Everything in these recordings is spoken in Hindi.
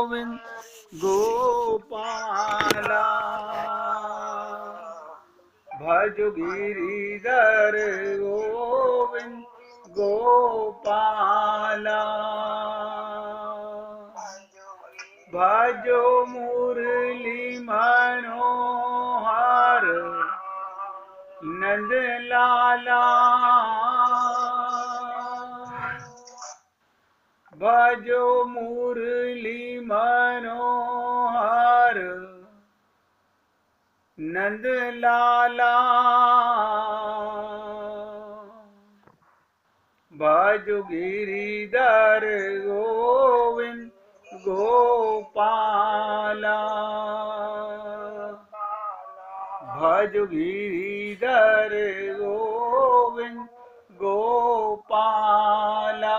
गोविंद गोपाला भज गिरिधर गोविंद गोपाला भजो मुरली मनोहर नंद लाला भजो मुरली मनोहर नंद लाला भजो गिरिधर गोविंद गोपाला भजो गिरिधर गोविंद गोपाला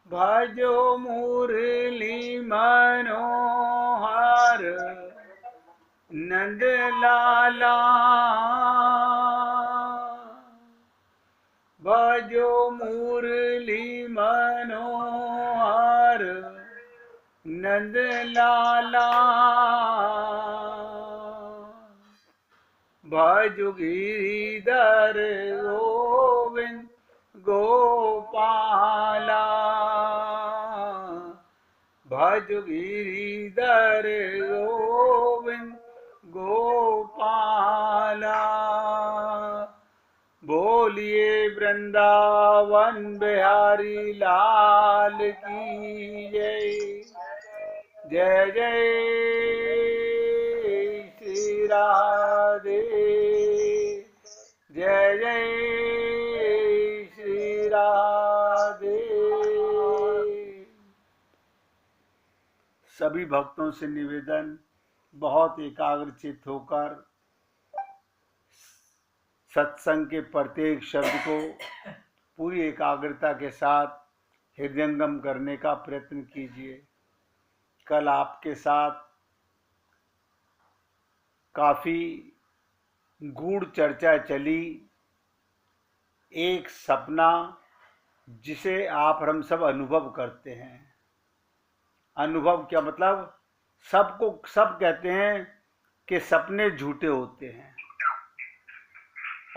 भजो मुरली मनोहर नंद लाला भजो मुरली मनोहर नंद लाला भजो गिरिधर गोविंद गोपाला भजो गिरिधर गोविंद गोपाला बोलिए वृंदावन बिहारी लाल की जय। जय जय श्री राधे जय जय श्री राधे। सभी भक्तों से निवेदन, बहुत एकाग्रचित्त होकर सत्संग के प्रत्येक शब्द को पूरी एकाग्रता के साथ हृदयंगम करने का प्रयत्न कीजिए। कल आपके साथ काफ़ी गूढ़ चर्चा चली, एक सपना जिसे आप हम सब अनुभव करते हैं। अनुभव क्या मतलब? सब कहते हैं कि सपने झूठे होते हैं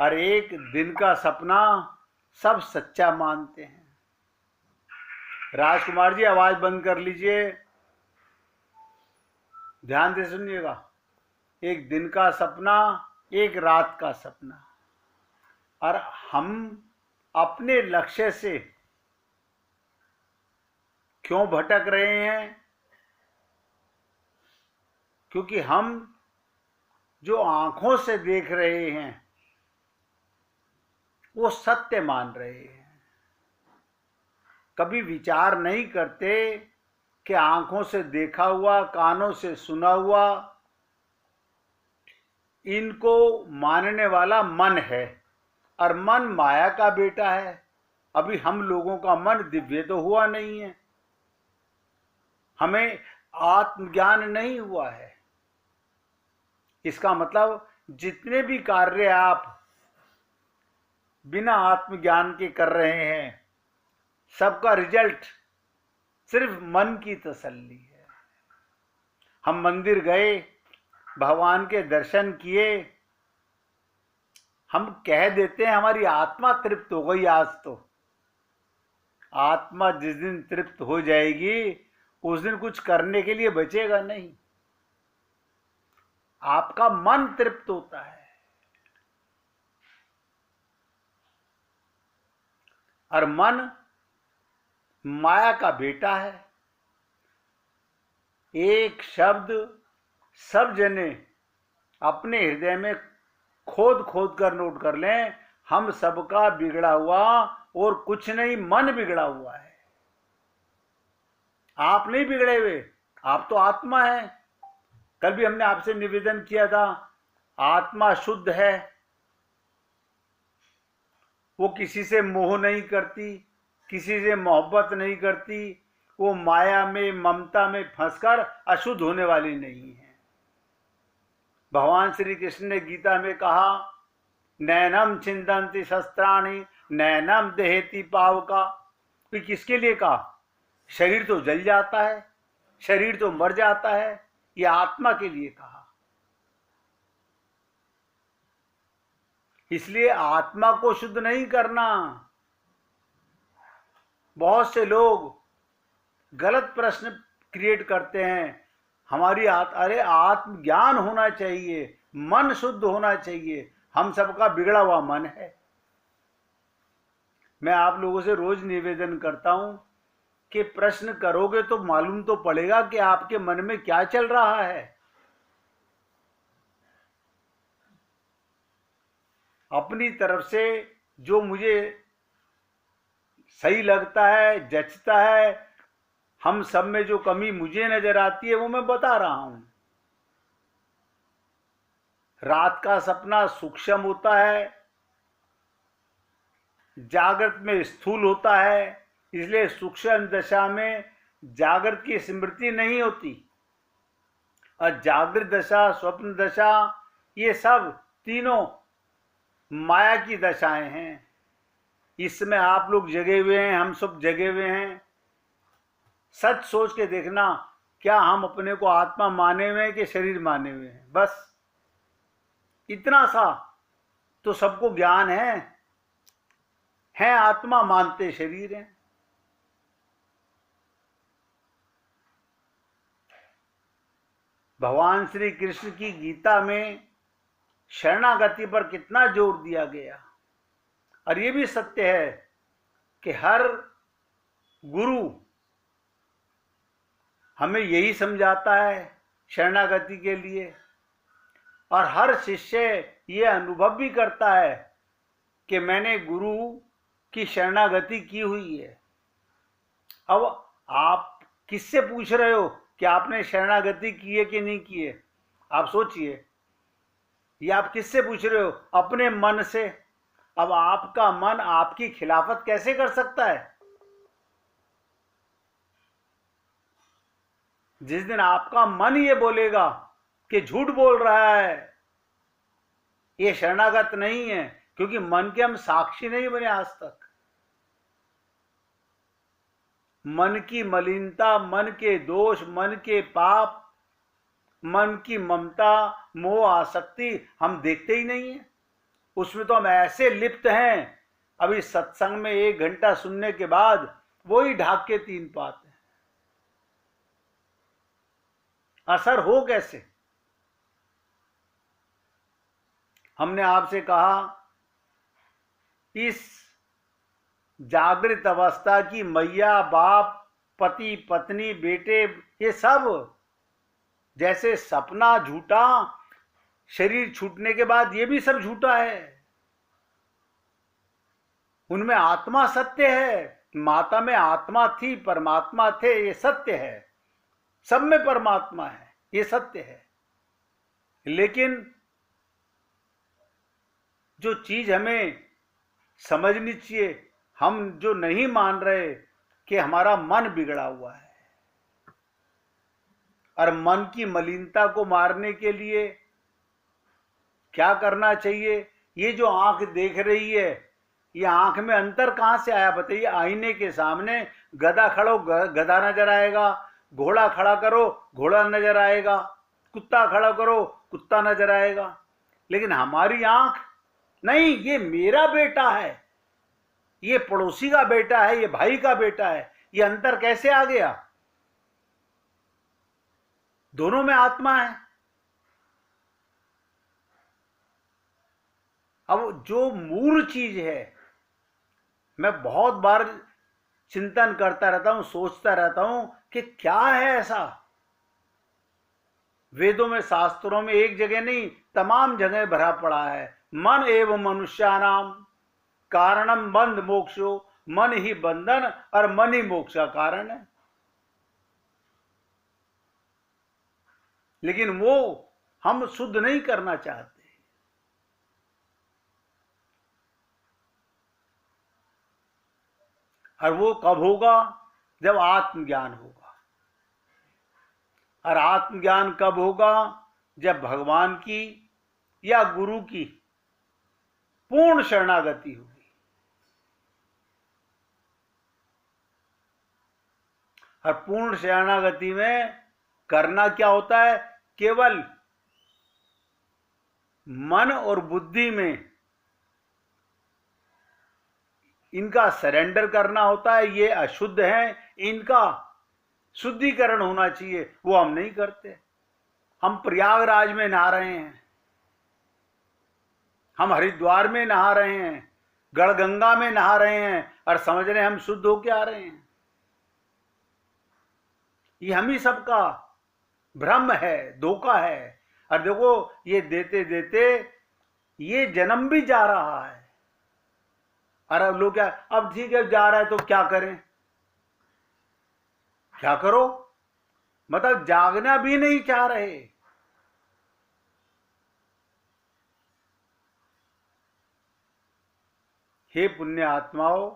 और एक दिन का सपना सब सच्चा मानते हैं। राजकुमार जी आवाज बंद कर लीजिए, ध्यान से सुनिएगा। एक दिन का सपना, एक रात का सपना, और हम अपने लक्ष्य से क्यों भटक रहे हैं? क्योंकि हम जो आंखों से देख रहे हैं वो सत्य मान रहे हैं। कभी विचार नहीं करते कि आंखों से देखा हुआ, कानों से सुना हुआ, इनको मानने वाला मन है और मन माया का बेटा है। अभी हम लोगों का मन दिव्य तो हुआ नहीं है, हमें आत्मज्ञान नहीं हुआ है। इसका मतलब जितने भी कार्य आप बिना आत्मज्ञान के कर रहे हैं, सबका रिजल्ट सिर्फ मन की तसल्ली है। हम मंदिर गए, भगवान के दर्शन किए, हम कह देते हैं हमारी आत्मा तृप्त हो गई। आज तो आत्मा जिस दिन तृप्त हो जाएगी उस दिन कुछ करने के लिए बचेगा नहीं। आपका मन तृप्त होता है और मन माया का बेटा है। एक शब्द सब जने अपने हृदय में खोद खोद कर नोट कर लें, हम सबका बिगड़ा हुआ और कुछ नहीं, मन बिगड़ा हुआ है। आप नहीं बिगड़े हुए, आप तो आत्मा है। कल भी हमने आपसे निवेदन किया था, आत्मा शुद्ध है, वो किसी से मोह नहीं करती, किसी से मोहब्बत नहीं करती, वो माया में, ममता में फंसकर अशुद्ध होने वाली नहीं है। भगवान श्री कृष्ण ने गीता में कहा, नैनम छिंदन्ति शस्त्राणि नैनम दहेति पावका। तो किसके लिए कहा? शरीर तो जल जाता है, शरीर तो मर जाता है, ये आत्मा के लिए कहा। इसलिए आत्मा को शुद्ध नहीं करना। बहुत से लोग गलत प्रश्न क्रिएट करते हैं। हमारी अरे आत्मज्ञान होना चाहिए, मन शुद्ध होना चाहिए। हम सबका बिगड़ा हुआ मन है। मैं आप लोगों से रोज निवेदन करता हूं कि प्रश्न करोगे तो मालूम तो पड़ेगा कि आपके मन में क्या चल रहा है। अपनी तरफ से जो मुझे सही लगता है, जचता है, हम सब में जो कमी मुझे नजर आती है वो मैं बता रहा हूं। रात का सपना सूक्ष्म होता है, जागृत में स्थूल होता है। इसलिए सूक्ष्म दशा में जागृत की स्मृति नहीं होती, और जागृत दशा, स्वप्न दशा, ये सब तीनों माया की दशाएं हैं। इसमें आप लोग जगे हुए हैं, हम सब जगे हुए हैं। सच सोच के देखना, क्या हम अपने को आत्मा माने हुए हैं कि शरीर माने हुए हैं? बस इतना सा तो सबको ज्ञान है आत्मा, मानते शरीर हैं। भगवान श्री कृष्ण की गीता में शरणागति पर कितना जोर दिया गया। और ये भी सत्य है कि हर गुरु हमें यही समझाता है शरणागति के लिए, और हर शिष्य ये अनुभव भी करता है कि मैंने गुरु की शरणागति की हुई है। अब आप किससे पूछ रहे हो कि आपने शरणागति की है कि नहीं की है? आप सोचिए। ये आप किससे पूछ रहे हो? अपने मन से। अब आपका मन आपकी खिलाफत कैसे कर सकता है? जिस दिन आपका मन ये बोलेगा कि झूठ बोल रहा है, ये शरणागत नहीं है, क्योंकि मन के हम साक्षी नहीं बने आज तक। मन की मलिनता, मन के दोष, मन के पाप, मन की ममता, मोह, आसक्ति हम देखते ही नहीं है। उसमें तो हम ऐसे लिप्त हैं, अभी सत्संग में 1 घंटा सुनने के बाद वही ढाक के 3 पाते हैं। असर हो कैसे? हमने आपसे कहा इस जागृत अवस्था की मैया, बाप, पति, पत्नी, बेटे, ये सब जैसे सपना झूठा, शरीर छूटने के बाद ये भी सब झूठा है। उनमें आत्मा सत्य है। माता में आत्मा थी, परमात्मा थे, ये सत्य है। सब में परमात्मा है, ये सत्य है। लेकिन जो चीज हमें समझनी चाहिए, हम जो नहीं मान रहे कि हमारा मन बिगड़ा हुआ है, और मन की मलिनता को मारने के लिए क्या करना चाहिए? ये जो आंख देख रही है, ये आंख में अंतर कहां से आया बताइए? आईने के सामने गधा खड़ो, गधा नजर आएगा, घोड़ा खड़ा करो, घोड़ा नजर आएगा, कुत्ता खड़ा करो, कुत्ता नजर आएगा। लेकिन हमारी आंख नहीं, ये मेरा बेटा है, ये पड़ोसी का बेटा है, ये भाई का बेटा है। ये अंतर कैसे आ गया? दोनों में आत्मा है। अब जो मूल चीज है, मैं बहुत बार चिंतन करता रहता हूं, सोचता रहता हूं कि क्या है ऐसा। वेदों में, शास्त्रों में एक जगह नहीं, तमाम जगह भरा पड़ा है। मन एवं मनुष्यानाम कारणम बंध मोक्षो, मन ही बंधन और मन ही मोक्ष का कारण है। लेकिन वो हम शुद्ध नहीं करना चाहते। और वो कब होगा? जब आत्मज्ञान होगा। और आत्मज्ञान कब होगा? जब भगवान की या गुरु की पूर्ण शरणागति होगी। और पूर्ण शरणागति में करना क्या होता है? केवल मन और बुद्धि में इनका सरेंडर करना होता है। ये अशुद्ध हैं, इनका शुद्धिकरण होना चाहिए, वो हम नहीं करते। हम प्रयागराज में नहा रहे हैं, हम हरिद्वार में नहा रहे हैं, गढ़गंगा में नहा रहे हैं और समझ रहे हैं हम शुद्ध होके आ रहे हैं। ये हम ही सबका भ्रम है, धोखा है। और देखो ये देते देते ये जन्म भी जा रहा है। और अब लोग क्या, अब ठीक है जा रहा है तो क्या करें? क्या करो? मतलब जागना भी नहीं चाह रहे। हे पुण्य आत्माओं,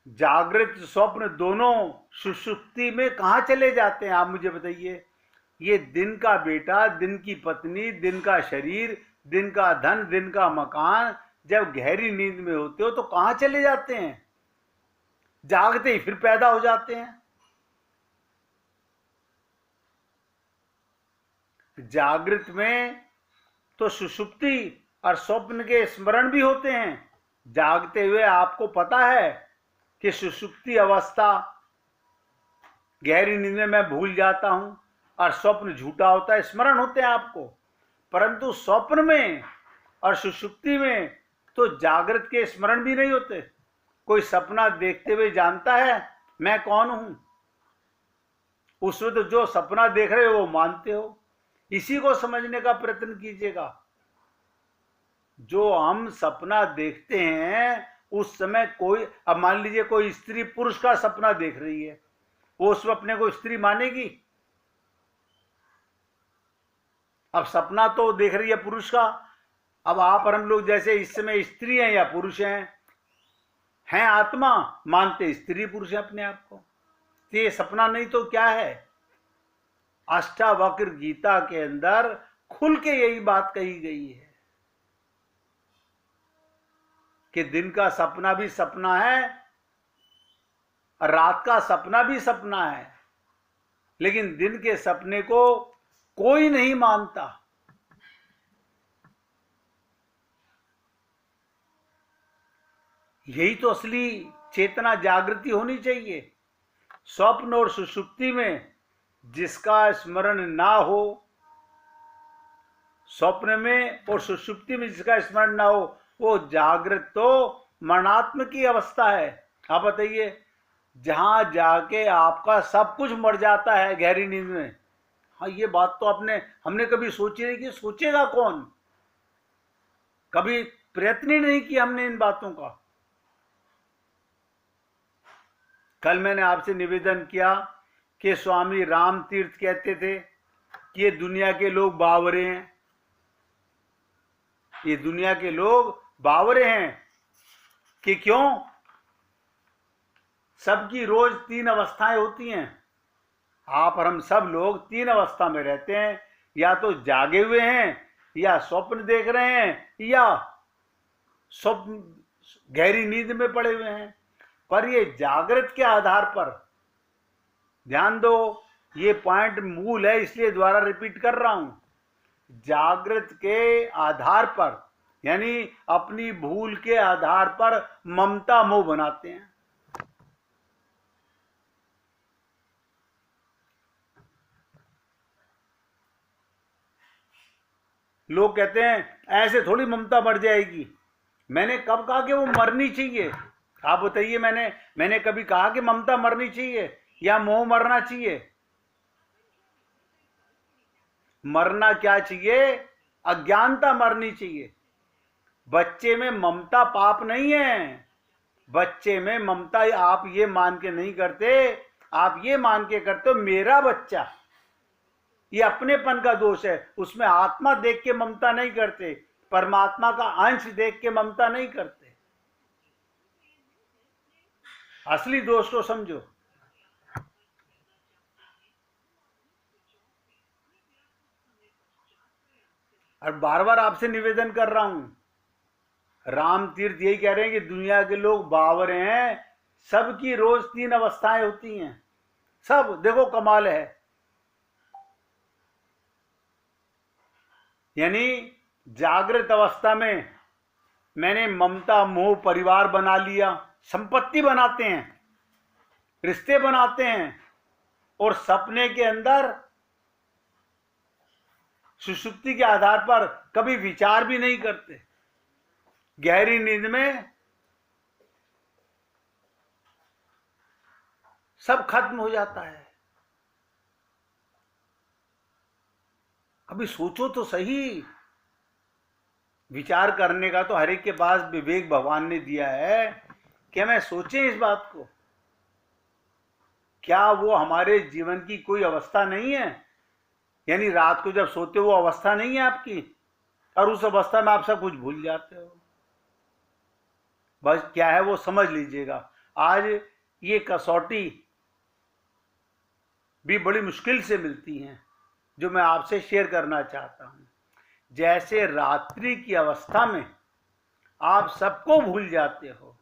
जागृत स्वप्न दोनों सुषुप्ति में कहां चले जाते हैं? आप मुझे बताइए। ये दिन का बेटा, दिन की पत्नी, दिन का शरीर, दिन का धन, दिन का मकान जब गहरी नींद में होते हो तो कहां चले जाते हैं? जागते ही फिर पैदा हो जाते हैं। जागृत में तो सुषुप्ति और स्वप्न के स्मरण भी होते हैं। जागते हुए आपको पता है कि सुषुप्ति अवस्था, गहरी नींद में मैं भूल जाता हूं और स्वप्न झूठा होता है, स्मरण होते हैं आपको। परंतु स्वप्न में और सुषुप्ति में तो जागृत के स्मरण भी नहीं होते। कोई सपना देखते हुए जानता है मैं कौन हूं? उसमें तो जो सपना देख रहे हो वो मानते हो। इसी को समझने का प्रयत्न कीजिएगा। जो हम सपना देखते हैं उस समय कोई, अब मान लीजिए कोई स्त्री पुरुष का सपना देख रही है, वो उस अपने को स्त्री मानेगी? अब सपना तो देख रही है पुरुष का। अब आप और हम लोग जैसे इस समय स्त्री हैं या पुरुष हैं आत्मा, मानते स्त्री पुरुष है अपने आप को। तो ये सपना नहीं तो क्या है? अष्टावक्र गीता के अंदर खुल के यही बात कही गई है कि दिन का सपना भी सपना है, रात का सपना भी सपना है, लेकिन दिन के सपने को कोई नहीं मानता। यही तो असली चेतना जागृति होनी चाहिए। स्वप्न और सुषुप्ति में जिसका स्मरण ना हो, स्वप्न में और सुषुप्ति में जिसका स्मरण ना हो, वो जागृत तो मरणात्म की अवस्था है। आप बताइए, जहां जाके आपका सब कुछ मर जाता है गहरी नींद में। हाँ, ये बात तो हमने कभी सोची नहीं कि सोचेगा कौन? कभी प्रयत्न ही नहीं किया हमने इन बातों का। कल मैंने आपसे निवेदन किया कि स्वामी राम तीर्थ कहते थे कि ये दुनिया के लोग बावरे हैं, ये दुनिया के लोग बावरे हैं। कि क्यों? सबकी रोज 3 अवस्थाएं होती हैं। आप और हम सब लोग 3 अवस्था में रहते हैं, या तो जागे हुए हैं, या स्वप्न देख रहे हैं, या स्वप्न गहरी नींद में पड़े हुए हैं। पर ये जागृत के आधार पर, ध्यान दो, ये पॉइंट मूल है इसलिए दोबारा रिपीट कर रहा हूं। जागृत के आधार पर, यानी अपनी भूल के आधार पर ममता मोह बनाते हैं। लोग कहते हैं ऐसे थोड़ी ममता मर जाएगी। मैंने कब कहा कि वो मरनी चाहिए? आप बताइए, मैंने कभी कहा कि ममता मरनी चाहिए या मोह मरना चाहिए? मरना क्या चाहिए? अज्ञानता मरनी चाहिए। बच्चे में ममता पाप नहीं है। बच्चे में ममता आप ये मान के नहीं करते, आप ये मान के करते हो मेरा बच्चा, ये अपनेपन का दोष है। उसमें आत्मा देख के ममता नहीं करते, परमात्मा का अंश देख के ममता नहीं करते। असली दोष को समझो। और बार बार आपसे निवेदन कर रहा हूं, राम तीर्थ यही कह रहे हैं कि दुनिया के लोग बावरे हैं, सबकी रोज 3 अवस्थाएं होती हैं। सब देखो कमाल है। यानी जागृत अवस्था में मैंने ममता मोह परिवार बना लिया, संपत्ति बनाते हैं, रिश्ते बनाते हैं, और सपने के अंदर सुषुप्ति के आधार पर कभी विचार भी नहीं करते। गहरी नींद में सब खत्म हो जाता है। अभी सोचो तो सही, विचार करने का तो हर एक के पास विवेक भगवान ने दिया है कि हमें सोचें इस बात को। क्या वो हमारे जीवन की कोई अवस्था नहीं है? यानी रात को जब सोते हो वो अवस्था नहीं है आपकी, और उस अवस्था में आप सब कुछ भूल जाते हो। बस क्या है वो समझ लीजिएगा। आज ये कसौटी भी बड़ी मुश्किल से मिलती हैं, जो मैं आपसे शेयर करना चाहता हूं। जैसे रात्रि की अवस्था में आप सबको भूल जाते हो,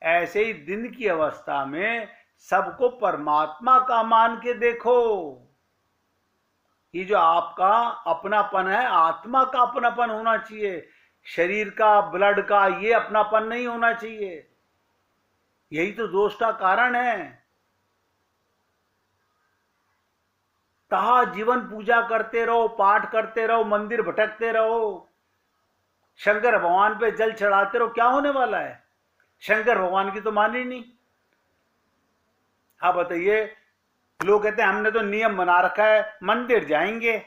ऐसे ही दिन की अवस्था में सबको परमात्मा का मान के देखो। ये जो आपका अपनापन है, आत्मा का अपनापन होना चाहिए, शरीर का, ब्लड का ये अपनापन नहीं होना चाहिए। यही तो दोष का कारण है। तहा जीवन पूजा करते रहो, पाठ करते रहो, मंदिर भटकते रहो, शंकर भगवान पे जल चढ़ाते रहो, क्या होने वाला है? शंकर भगवान की तो मानी नहीं। हाँ बताइए, लोग कहते हैं हमने तो नियम बना रखा है, मंदिर जाएंगे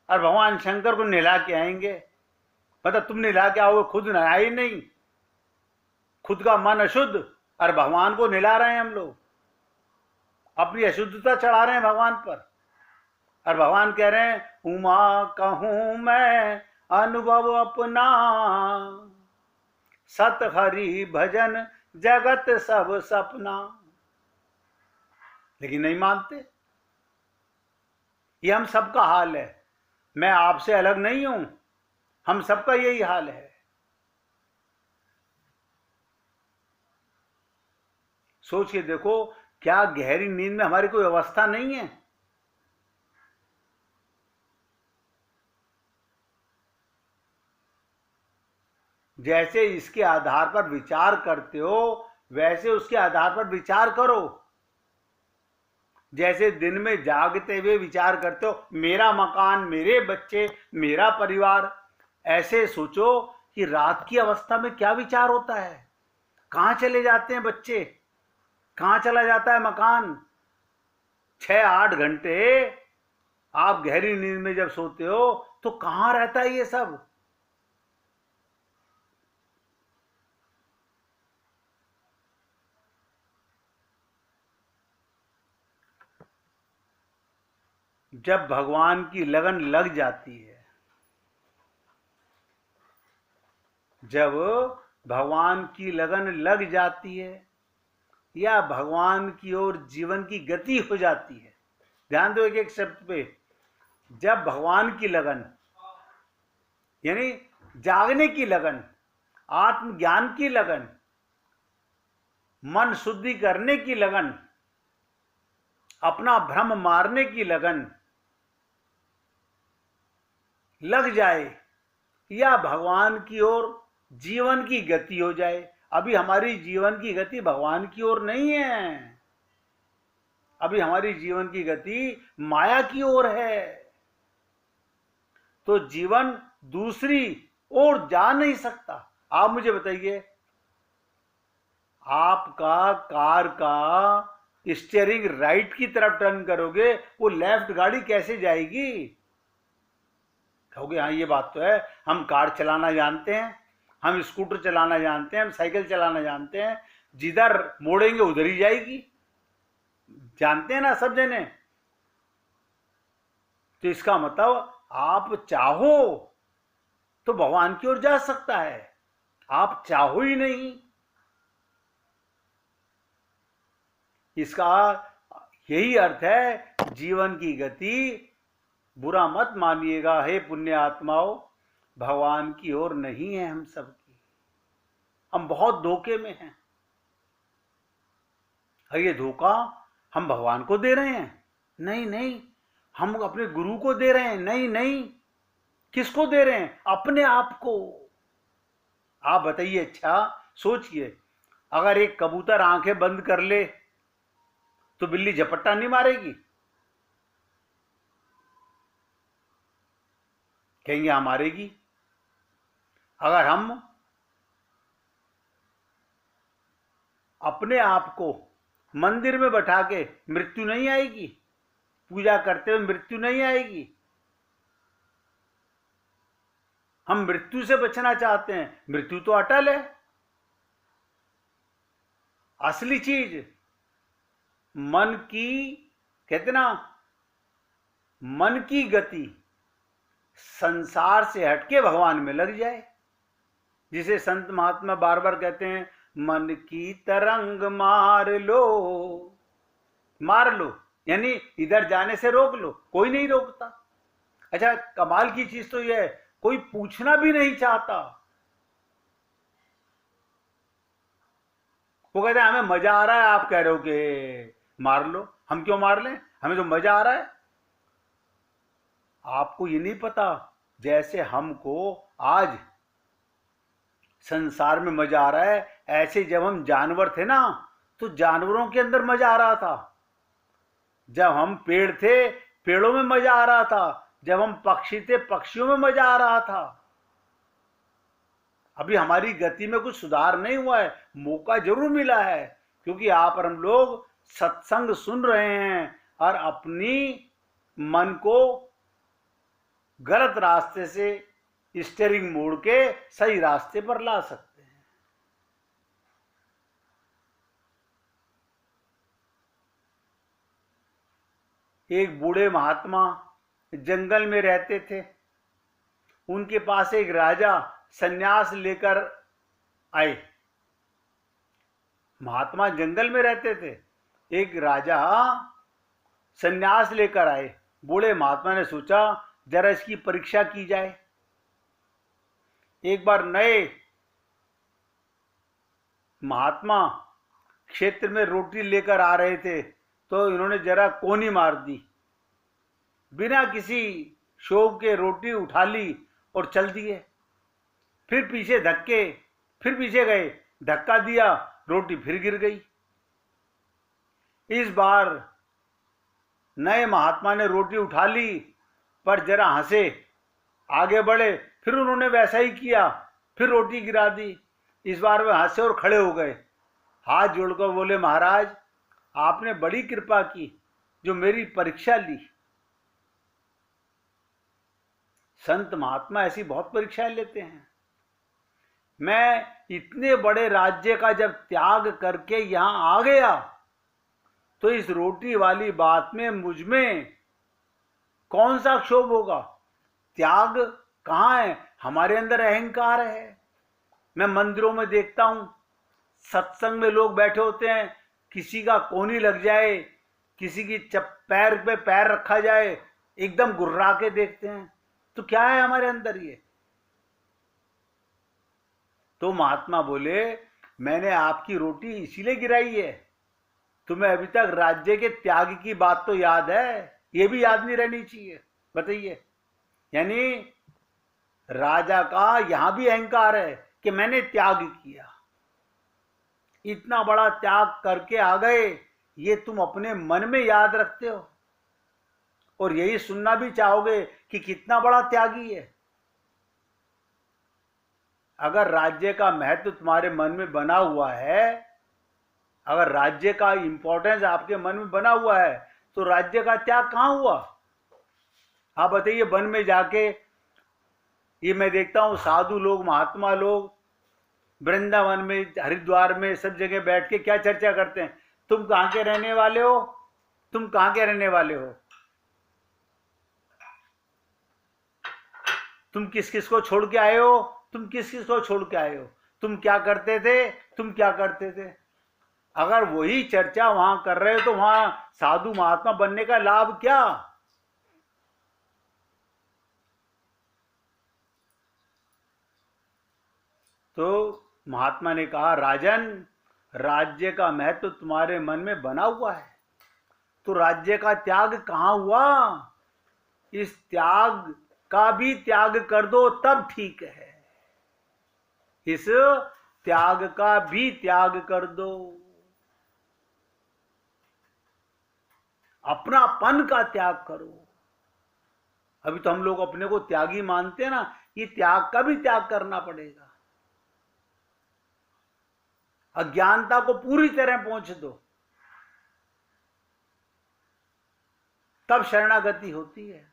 और भगवान शंकर को नहला के आएंगे। मतलब तुम नहला के आओगे, खुद नहाया ही नहीं, खुद का मन अशुद्ध, और भगवान को नहला रहे हैं हम लोग, अपनी अशुद्धता चढ़ा रहे हैं भगवान पर। और भगवान कह रहे हैं उमा कहूं मैं अनुभव अपना, सत हरि भजन जगत सब सपना। लेकिन नहीं मानते। ये हम सबका हाल है, मैं आपसे अलग नहीं हूं, हम सबका यही हाल है। सोच के देखो, क्या गहरी नींद में हमारी कोई अवस्था नहीं है? जैसे इसके आधार पर विचार करते हो, वैसे उसके आधार पर विचार करो। जैसे दिन में जागते हुए विचार करते हो, मेरा मकान, मेरे बच्चे, मेरा परिवार, ऐसे सोचो कि रात की अवस्था में क्या विचार होता है। कहां चले जाते हैं बच्चे, कहां चला जाता है मकान? 6-8 घंटे आप गहरी नींद में जब सोते हो तो कहां रहता है ये सब? जब भगवान की लगन लग जाती है, जब भगवान की लगन लग जाती है, या भगवान की ओर जीवन की गति हो जाती है, ध्यान दो एक एक शब्द पे। जब भगवान की लगन, यानी जागने की लगन, आत्मज्ञान की लगन, मन शुद्धि करने की लगन, अपना भ्रम मारने की लगन लग जाए, या भगवान की ओर जीवन की गति हो जाए। अभी हमारी जीवन की गति भगवान की ओर नहीं है, अभी हमारी जीवन की गति माया की ओर है। तो जीवन दूसरी ओर जा नहीं सकता। आप मुझे बताइए, आपका कार का स्टीयरिंग राइट की तरफ टर्न करोगे, वो लेफ्ट गाड़ी कैसे जाएगी? कहोगे हाँ ये बात तो है, हम कार चलाना जानते हैं, हम स्कूटर चलाना जानते हैं, हम साइकिल चलाना जानते हैं, जिधर मोड़ेंगे उधर ही जाएगी, जानते हैं ना सब जने। तो इसका मतलब आप चाहो तो भगवान की ओर जा सकता है, आप चाहो ही नहीं। इसका यही अर्थ है, जीवन की गति, बुरा मत मानिएगा हे पुण्य आत्माओं, भगवान की ओर नहीं है हम सबकी। हम बहुत धोखे में हैं। और ये धोखा हम भगवान को दे रहे हैं? नहीं नहीं, हम अपने गुरु को दे रहे हैं। नहीं नहीं, किसको दे रहे हैं? अपने आप को। आप बताइए, अच्छा सोचिए, अगर एक कबूतर आंखें बंद कर ले तो बिल्ली झपट्टा नहीं मारेगी? कहेंगे हाँ मारेगी। अगर हम अपने आप को मंदिर में बैठा के, मृत्यु नहीं आएगी? पूजा करते हुए मृत्यु नहीं आएगी? हम मृत्यु से बचना चाहते हैं, मृत्यु तो अटल है। असली चीज मन की, कहते ना, मन की गति संसार से हटके भगवान में लग जाए। जिसे संत महात्मा बार बार कहते हैं, मन की तरंग मार लो। मार लो यानी इधर जाने से रोक लो, कोई नहीं रोकता। अच्छा, कमाल की चीज तो यह है, कोई पूछना भी नहीं चाहता। वो कहते हैं हमें मजा आ रहा है, आप कह रहे हो कि मार लो। हम क्यों मार लें, हमें तो मजा आ रहा है। आपको ये नहीं पता, जैसे हमको आज संसार में मजा आ रहा है, ऐसे जब हम जानवर थे ना, तो जानवरों के अंदर मजा आ रहा था। जब हम पेड़ थे, पेड़ों में मजा आ रहा था। जब हम पक्षी थे, पक्षियों में मजा आ रहा था। अभी हमारी गति में कुछ सुधार नहीं हुआ है, मौका जरूर मिला है, क्योंकि आप और हम लोग सत्संग सुन रहे हैं और अपनी मन को गलत रास्ते से स्टीयरिंग मोड़ के सही रास्ते पर ला सकते हैं। एक बूढ़े महात्मा जंगल में रहते थे। उनके पास एक राजा सन्यास लेकर आए। महात्मा जंगल में रहते थे, एक राजा सन्यास लेकर आए। बूढ़े महात्मा ने सोचा जरा इसकी परीक्षा की जाए। एक बार नए महात्मा क्षेत्र में रोटी लेकर आ रहे थे, तो इन्होंने जरा कोनी मार दी। बिना किसी शोभ के रोटी उठा ली और चल दिए। फिर पीछे धक्के, फिर पीछे गए, धक्का दिया, रोटी फिर गिर गई। इस बार नए महात्मा ने रोटी उठा ली, पर जरा हंसे, आगे बढ़े, फिर उन्होंने वैसा ही किया, फिर रोटी गिरा दी। इस बार वे हंसे और खड़े हो गए, हाथ जोड़कर बोले, महाराज आपने बड़ी कृपा की जो मेरी परीक्षा ली। संत महात्मा ऐसी बहुत परीक्षाएं लेते हैं। मैं इतने बड़े राज्य का जब त्याग करके यहां आ गया, तो इस रोटी वाली बात में मुझ में कौन सा क्षोभ होगा? त्याग कहां है? हमारे अंदर अहंकार है। मैं मंदिरों में देखता हूं, सत्संग में लोग बैठे होते हैं, किसी का कोनी लग जाए, किसी की पैर पे पैर रखा जाए, एकदम गुर्रा के देखते हैं। तो क्या है हमारे अंदर ये? तो महात्मा बोले, मैंने आपकी रोटी इसीलिए गिराई है। तुम्हें अभी तक राज्य के त्याग की बात तो याद है, ये भी याद नहीं रहनी चाहिए। बताइए, यानी राजा का यहां भी अहंकार है कि मैंने त्याग किया। इतना बड़ा त्याग करके आ गए, ये तुम अपने मन में याद रखते हो और यही सुनना भी चाहोगे कि कितना बड़ा त्यागी है। अगर राज्य का महत्व तुम्हारे मन में बना हुआ है, अगर राज्य का इंपॉर्टेंस आपके मन में बना हुआ है, तो राज्य का त्याग कहां हुआ? आप बताइए, वन में जाके, ये मैं देखता हूं साधु लोग, महात्मा लोग वृंदावन में, हरिद्वार में, सब जगह बैठ के क्या चर्चा करते हैं? तुम कहां के रहने वाले हो? तुम कहां के रहने वाले हो? तुम किस किस को छोड़ के आए हो? तुम किस किस को छोड़ के आए हो? तुम क्या करते थे? तुम क्या करते थे? अगर वही चर्चा वहां कर रहे हो, तो वहां साधु महात्मा बनने का लाभ क्या? तो महात्मा ने कहा, राजन, राज्य का महत्व तुम्हारे मन में बना हुआ है, तो राज्य का त्याग कहाँ हुआ? इस त्याग का भी त्याग कर दो तब ठीक है। इस त्याग का भी त्याग कर दो, अपनापन का त्याग करो। अभी तो हम लोग अपने को त्यागी मानते हैं ना, ये त्याग का भी त्याग करना पड़ेगा। अज्ञानता को पूरी तरह पहुंच दो, तब शरणागति होती है।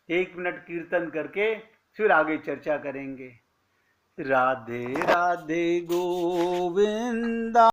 1 मिनट कीर्तन करके फिर आगे चर्चा करेंगे। राधे राधे गोविंदा।